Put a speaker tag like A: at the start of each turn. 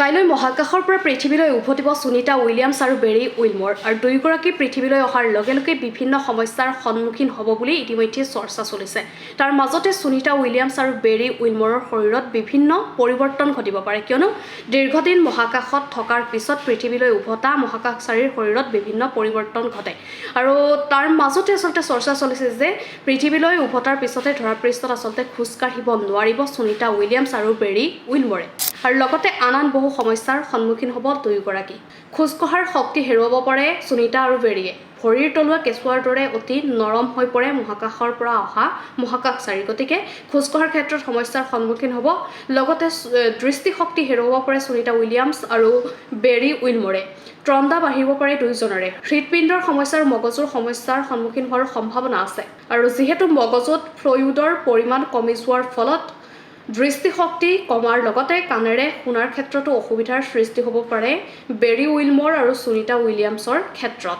A: কাইলৈ মহাকাশৰ পৰা পৃথিৱীলৈ উভতিব সুনিতা উইলিয়ামছ আৰু বেৰী উইলমৰ আৰু দুয়োগৰাকী পৃথিৱীলৈ অহাৰ লগে লগে বিভিন্ন সমস্যাৰ সন্মুখীন হ'ব বুলি ইতিমধ্যে চৰ্চা চলিছে। তাৰ মাজতে সুনিতা উইলিয়ামছ আৰু বেৰী উইলমৰৰ শৰীৰত বিভিন্ন পৰিৱৰ্তন ঘটিব পাৰে, কিয়নো দীৰ্ঘদিন মহাকাশত থকাৰ পিছত পৃথিৱীলৈ উভতা মহাকাশচাৰীৰ শৰীৰত বিভিন্ন পৰিৱৰ্তন ঘটে। আৰু তাৰ মাজতে আচলতে চৰ্চা চলিছে যে পৃথিৱীলৈ উভতাৰ পিছতে ধৰাপৃষ্ঠত আচলতে খোজ কাঢ়িব নোৱাৰিব সুনিতা উইলিয়ামছ আৰু বেৰী উইলমৰে। আৰু লগতে আন বহু সমস্যাৰ সন্মুখীন হ'ব দুয়োগৰাকী। খোজ কঢ়াৰ শক্তি হেৰুৱাব পাৰে সুনিতা আৰু বেৰীয়ে। ভৰিৰ তলুৱা কেঁচুৱাৰ দৰে অতি নৰম হৈ পৰে মহাকাশৰ পৰা অহা মহাকাশচাৰী, গতিকে খোজ কঢ়াৰ ক্ষেত্ৰত সমস্যাৰ সন্মুখীন হ'ব। লগতে দৃষ্টিশক্তি হেৰুৱাব পাৰে সুনিতা উইলিয়ামছ আৰু বেৰী উইলমৰে। ত্ৰন্দা বাঢ়িব পাৰে দুয়োজনৰে। হৃদপিণ্ডৰ সমস্যা আৰু মগজুৰ সমস্যাৰ সন্মুখীন হোৱাৰ সম্ভাৱনা আছে। আৰু যিহেতু মগজুত ফ্লুইডৰ পৰিমাণ কমি যোৱাৰ ফলত দৃষ্টিশক্তি কমাৰ লগতে কাণেৰে শুনাৰ ক্ষেত্ৰতো অসুবিধাৰ সৃষ্টি হ'ব পাৰে বেৰী উইলমৰ আৰু সুনিতা উইলিয়ামছৰ ক্ষেত্ৰত।